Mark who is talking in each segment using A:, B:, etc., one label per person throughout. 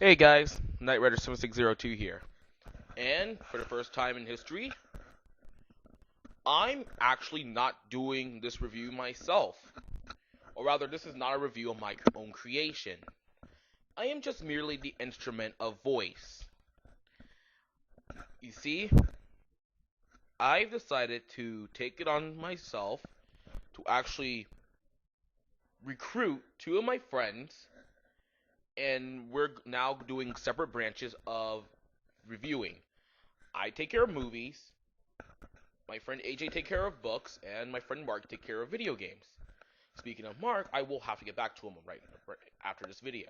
A: Hey guys, Knight Rider 7602 here. And for the first time in history, I'm actually not doing this review myself. Or rather, this is not a review of my own creation. I am just merely the instrument of voice. You see, I've decided to take it on myself to actually recruit two of my friends, and we're now doing separate branches of reviewing. I take care of movies, my friend AJ take care of books, and my friend Mark take care of video games. Speaking of Mark, I will have to get back to him right after this video.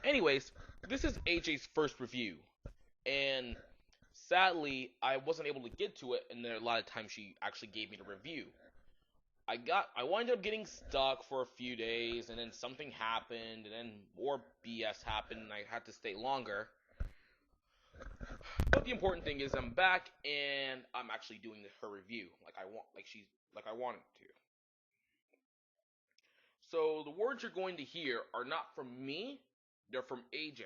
A: Anyways, this is AJ's first review, and sadly, I wasn't able to get to it in the lot of time she actually gave me to review. I wound up getting stuck for a few days, and then something happened, and then more BS happened, and I had to stay longer. But the important thing is I'm back, and I'm actually doing her review like I wanted to. So the words you're going to hear are not from me, they're from AJ.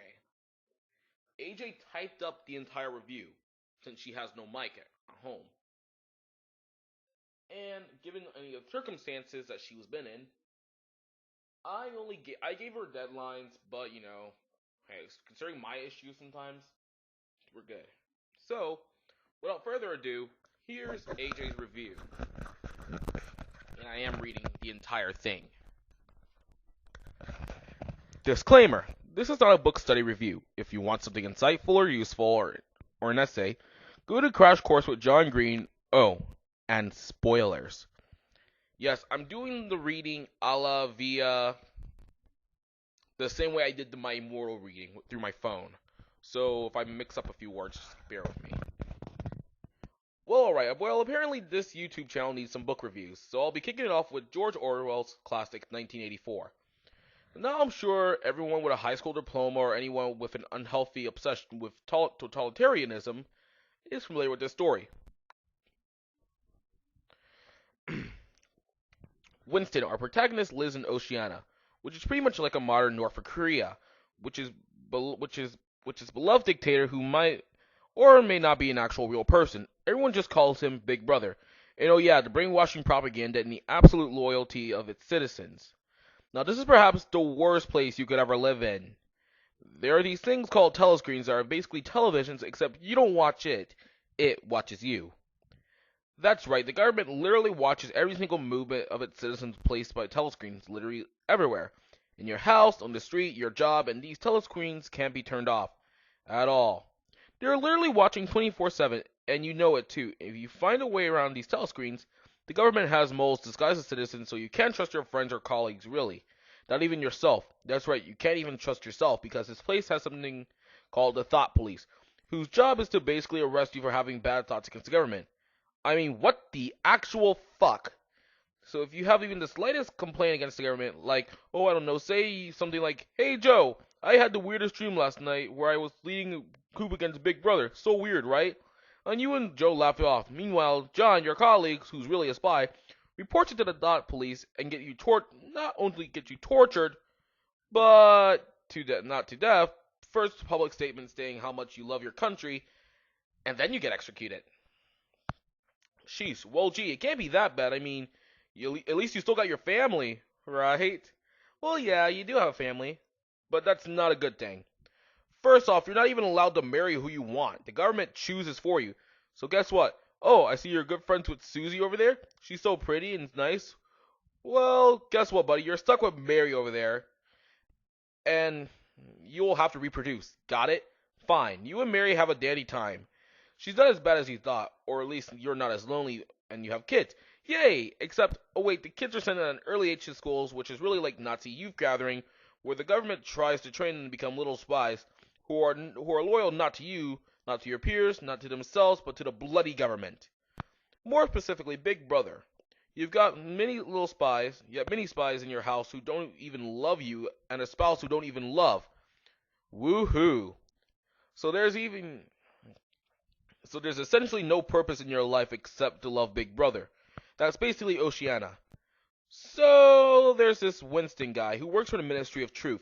A: AJ typed up the entire review since she has no mic at home. And given any of the circumstances that she's been in, I gave her deadlines, but hey, considering my issues sometimes, we're good. So, without further ado, here's AJ's review. And I am reading the entire thing. Disclaimer: this is not a book study review. If you want something insightful or useful or an essay, go to Crash Course with John Green. Oh, and spoilers. Yes, I'm doing the reading a la via the same way I did my Immortal reading through my phone. So if I mix up a few words, just bear with me. Well, alright. Well, apparently this YouTube channel needs some book reviews, so I'll be kicking it off with George Orwell's classic 1984. Now I'm sure everyone with a high school diploma or anyone with an unhealthy obsession with totalitarianism is familiar with this story. Winston, our protagonist, lives in Oceania, which is pretty much like a modern North Korea, which is beloved dictator who might or may not be an actual real person. Everyone just calls him Big Brother. And oh yeah, the brainwashing propaganda and the absolute loyalty of its citizens. Now this is perhaps the worst place you could ever live in. There are these things called telescreens that are basically televisions, except you don't watch it watches you. That's right, the government literally watches every single movement of its citizens placed by telescreens literally everywhere. In your house, on the street, your job, and these telescreens can't be turned off. At all. They're literally watching 24/7, and you know it too. If you find a way around these telescreens, the government has moles disguised as citizens, so you can't trust your friends or colleagues, really. Not even yourself. That's right, you can't even trust yourself, because this place has something called the Thought Police, whose job is to basically arrest you for having bad thoughts against the government. I mean, what the actual fuck? So if you have even the slightest complaint against the government, like, oh, I don't know, say something like, hey Joe, I had the weirdest dream last night where I was leading a coup against Big Brother. So weird, right? And you and Joe laugh it off. Meanwhile, John, your colleague, who's really a spy, reports it to the Dot Police and not only get you tortured, but not to death. First, public statement stating how much you love your country, and then you get executed. Sheesh. Well, gee, it can't be that bad. I mean, at least you still got your family, right? Well, yeah, you do have a family, but that's not a good thing. First off, you're not even allowed to marry who you want. The government chooses for you. So guess what? Oh, I see you're good friends with Susie over there. She's so pretty and nice. Well, guess what, buddy? You're stuck with Mary over there, and you'll have to reproduce. Got it? Fine. You and Mary have a dandy time. She's not as bad as you thought, or at least you're not as lonely and you have kids. Yay! Except, oh wait, the kids are sent at an early age to schools, which is really like Nazi youth gathering, where the government tries to train them to become little spies who are loyal not to you, not to your peers, not to themselves, but to the bloody government. More specifically, Big Brother. You've got many little spies, yet many spies in your house who don't even love you, and a spouse who don't even love. Woohoo! So there's essentially no purpose in your life except to love Big Brother. That's basically Oceania. So there's this Winston guy who works for the Ministry of Truth,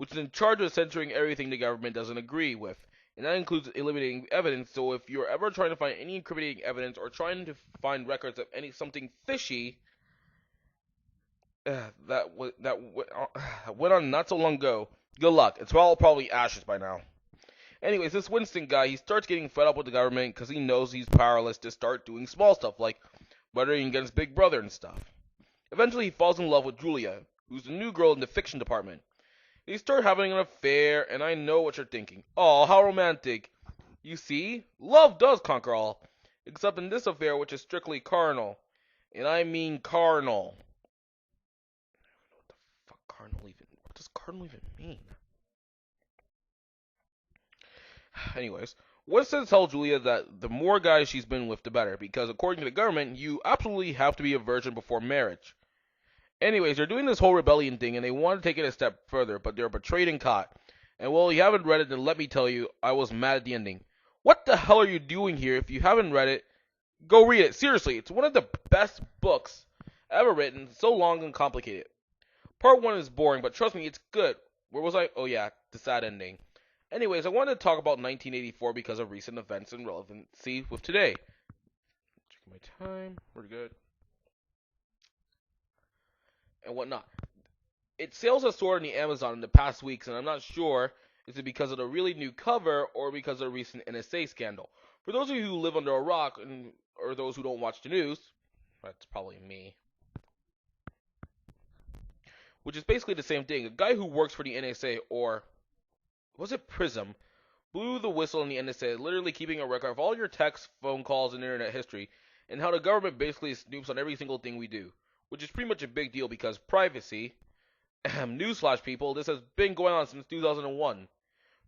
A: which is in charge of censoring everything the government doesn't agree with. And that includes eliminating evidence. So if you're ever trying to find any incriminating evidence or trying to find records of any something fishy went on not so long ago, good luck. It's all probably ashes by now. Anyways, this Winston guy, he starts getting fed up with the government because he knows he's powerless to start doing small stuff like buttering against Big Brother and stuff. Eventually, he falls in love with Julia, who's the new girl in the fiction department. They start having an affair, and I know what you're thinking. Oh, how romantic. You see, love does conquer all, except in this affair, which is strictly carnal. And I mean carnal. What does carnal even mean? Anyways, Winston tells Julia that the more guys she's been with, the better, because according to the government, you absolutely have to be a virgin before marriage. Anyways, they're doing this whole rebellion thing, and they want to take it a step further, but they're betrayed and caught. And well, you haven't read it, then let me tell you, I was mad at the ending. What the hell are you doing here? If you haven't read it, go read it. Seriously, it's one of the best books ever written, so long and complicated. Part 1 is boring, but trust me, it's good. Where was I? Oh yeah, the sad ending. Anyways, I wanted to talk about 1984 because of recent events and relevancy with today. Checking my time. We're good. And whatnot. It sales has soared on the Amazon in the past weeks, and I'm not sure is it because of the really new cover or because of the recent NSA scandal. For those of you who live under a rock or those who don't watch the news, that's probably me. Which is basically the same thing. A guy who works for the NSA, or was it Prism, blew the whistle on the NSA, literally keeping a record of all your texts, phone calls, and internet history, and how the government basically snoops on every single thing we do, which is pretty much a big deal because privacy. Newsflash, people, this has been going on since 2001.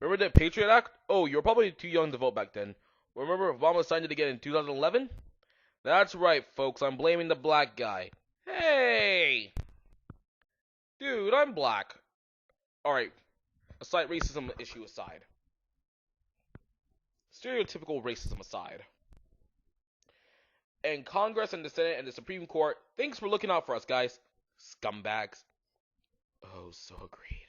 A: Remember the Patriot Act? Oh, you were probably too young to vote back then. Remember Obama signed it again in 2011? That's right, folks, I'm blaming the black guy. Hey! Dude, I'm black. Alright, aside racism issue aside. Stereotypical racism aside. And Congress and the Senate and the Supreme Court, thanks for looking out for us, guys. Scumbags. Oh, so agreed.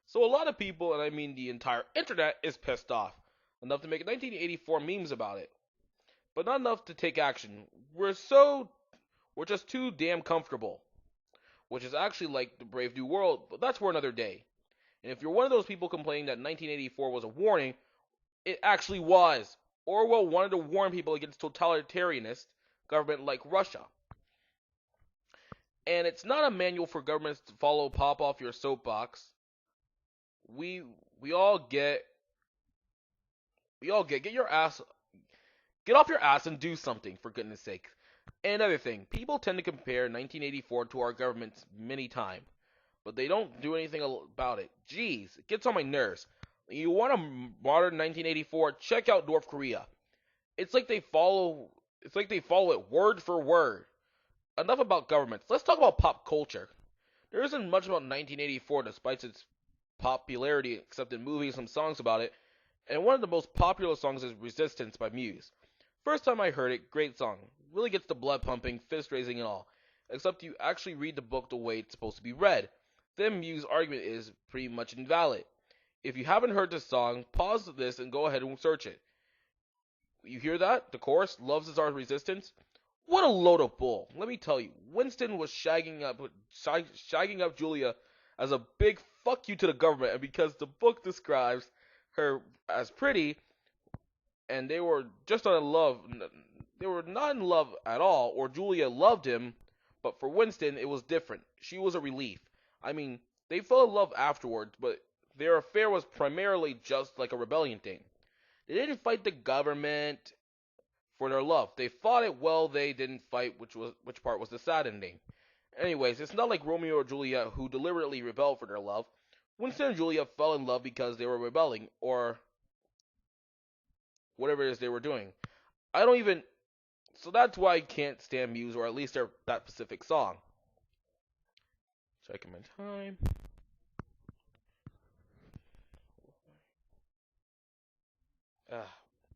A: So a lot of people, and I mean the entire internet, is pissed off. Enough to make 1984 memes about it. But not enough to take action. We're just too damn comfortable. Which is actually like the Brave New World, but that's for another day. And if you're one of those people complaining that 1984 was a warning, it actually was. Orwell wanted to warn people against totalitarianist government like Russia. And it's not a manual for governments to follow pop off your soapbox. We all get get off your ass and do something, for goodness sake. And another thing, people tend to compare 1984 to our government many times, but they don't do anything about it. Jeez, it gets on my nerves. You want a modern 1984? Check out North Korea. It's like they follow it word for word. Enough about governments. Let's talk about pop culture. There isn't much about 1984 despite its popularity, except in movies and songs about it. And one of the most popular songs is Resistance by Muse. First time I heard it, great song. Really gets the blood pumping, fist raising and all. Except you actually read the book the way it's supposed to be read. Then Muse's argument is pretty much invalid. If you haven't heard this song, pause this and go ahead and search it. You hear that? The chorus, Loves is Our Resistance? What a load of bull. Let me tell you, Winston was shagging up Julia as a big fuck you to the government, and because the book describes her as pretty, and they were just not in love. They were not in love at all, or Julia loved him, but for Winston, it was different. She was a relief. I mean, they fell in love afterwards, but their affair was primarily just like a rebellion thing. They didn't fight the government for their love. They fought it well, they didn't fight, which part was the sad ending. Anyways, it's not like Romeo or Juliet who deliberately rebelled for their love. Winston and Julia fell in love because they were rebelling, or whatever it is they were doing. I don't even. So that's why I can't stand Muse, or at least that specific song. Checking my time.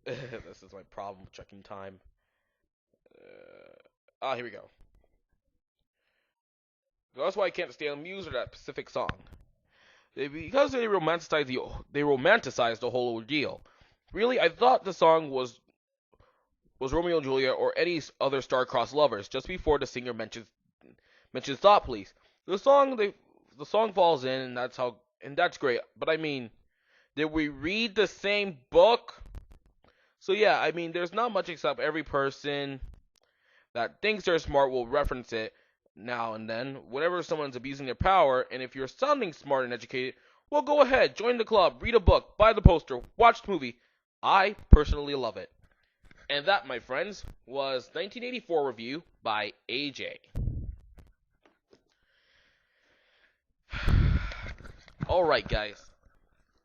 A: This is my problem with checking time. Here we go. That's why I can't stand Muse or that Pacific song. Because they romanticized the whole ordeal. Really, I thought the song was Romeo and Juliet or any other star-crossed lovers. Just before the singer mentions Thought Police, the song falls in, and that's great. But I mean, did we read the same book? So yeah, I mean, there's not much except every person that thinks they're smart will reference it now and then whenever someone's abusing their power. And if you're sounding smart and educated, well, go ahead, join the club, read a book, buy the poster, watch the movie. I personally love it. And that, my friends, was 1984 review by AJ. Alright, guys.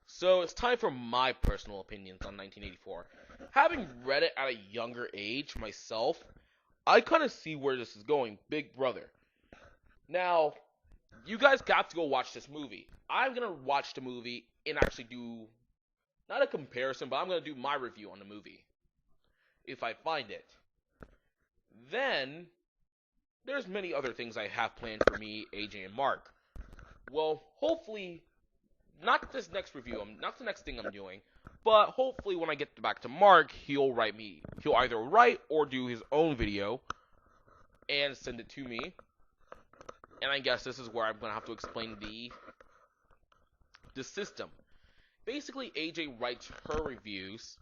A: So it's time for my personal opinions on 1984. Having read it at a younger age myself, I kind of see where this is going. Big Brother. Now, you guys got to go watch this movie. I'm going to watch the movie and actually do, not a comparison, but I'm going to do my review on the movie. If I find it. Then, there's many other things I have planned for me, AJ, and Mark. Well, hopefully, not this next review, not the next thing I'm doing, but hopefully when I get back to Mark, he'll either write or do his own video and send it to me. And I guess this is where I'm going to have to explain the system. Basically, AJ writes her reviews.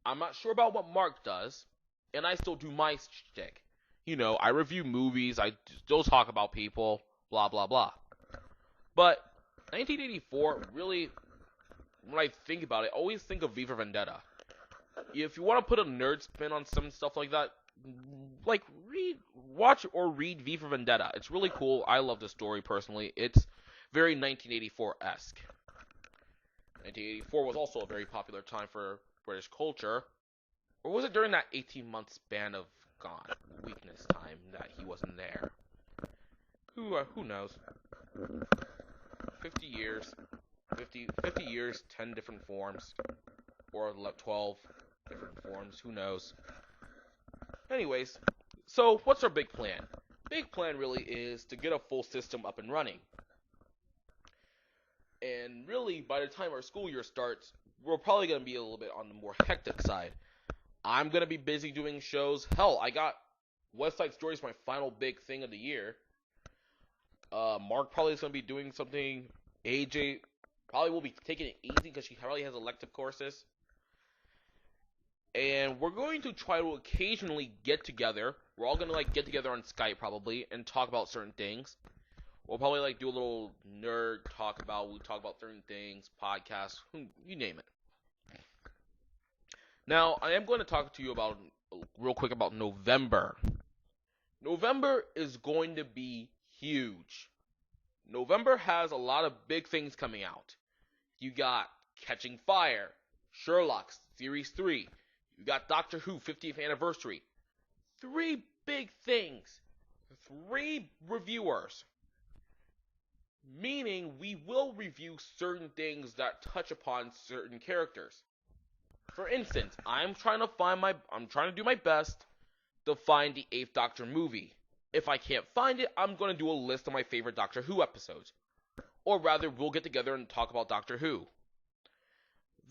A: I'm not sure about what Mark does, and I still do my shtick. You know, I review movies, I still talk about people, blah, blah, blah. But 1984, really, when I think about it, I always think of V for Vendetta. If you want to put a nerd spin on some stuff like that, like, watch or read V for Vendetta. It's really cool. I love the story, personally. It's very 1984-esque. 1984 was also a very popular time for British culture. Or was it during that 18-month span of weakness time that he wasn't there? Who knows? 50 years, 10 different forms, or 12 different forms, who knows? Anyways, so what's our big plan? Big plan really is to get a full system up and running. And really, by the time our school year starts, we're probably going to be a little bit on the more hectic side. I'm going to be busy doing shows. Hell, I got West Side Story my final big thing of the year. Mark probably is going to be doing something. AJ probably will be taking it easy because she probably has elective courses. And we're going to try to occasionally get together. We're all going to get together on Skype probably and talk about certain things. We'll probably do a little nerd talk about. We'll talk about certain things, podcasts, you name it. Now, I am going to talk to you about real quick about November. November is going to be huge. November has a lot of big things coming out. You got Catching Fire, Sherlock Series 3. You got Doctor Who 50th Anniversary. 3 big things. 3 reviewers. Meaning we will review certain things that touch upon certain characters. For instance, I'm trying to do my best to find the 8th Doctor movie. If I can't find it, I'm going to do a list of my favorite Doctor Who episodes. Or rather, we'll get together and talk about Doctor Who.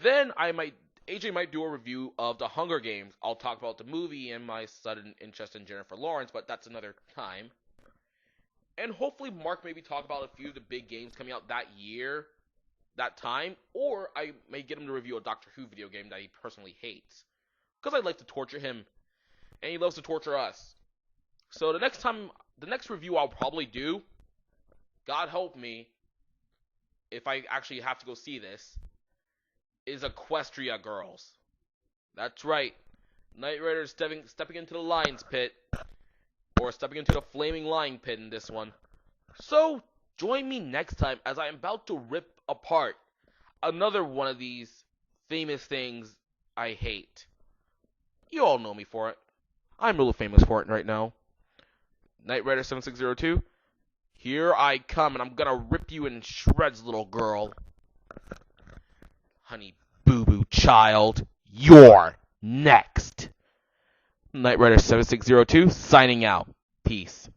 A: Then AJ might do a review of The Hunger Games. I'll talk about the movie and my sudden interest in Jennifer Lawrence, but that's another time. And hopefully Mark maybe talk about a few of the big games coming out that year, that time, or I may get him to review a Doctor Who video game that he personally hates. Because I like to torture him, and he loves to torture us. So the next review I'll probably do, God help me, if I actually have to go see this, is Equestria Girls. That's right. Knight Rider stepping into the lion's pit. Or stepping into the flaming lion pit in this one. So, join me next time as I am about to rip apart another one of these famous things I hate. You all know me for it. I'm really famous for it right now. Knight Rider 7602. Here I come, and I'm gonna rip you in shreds, little girl. Honey boo boo child, you're next. Knight Rider 7602 signing out. Peace.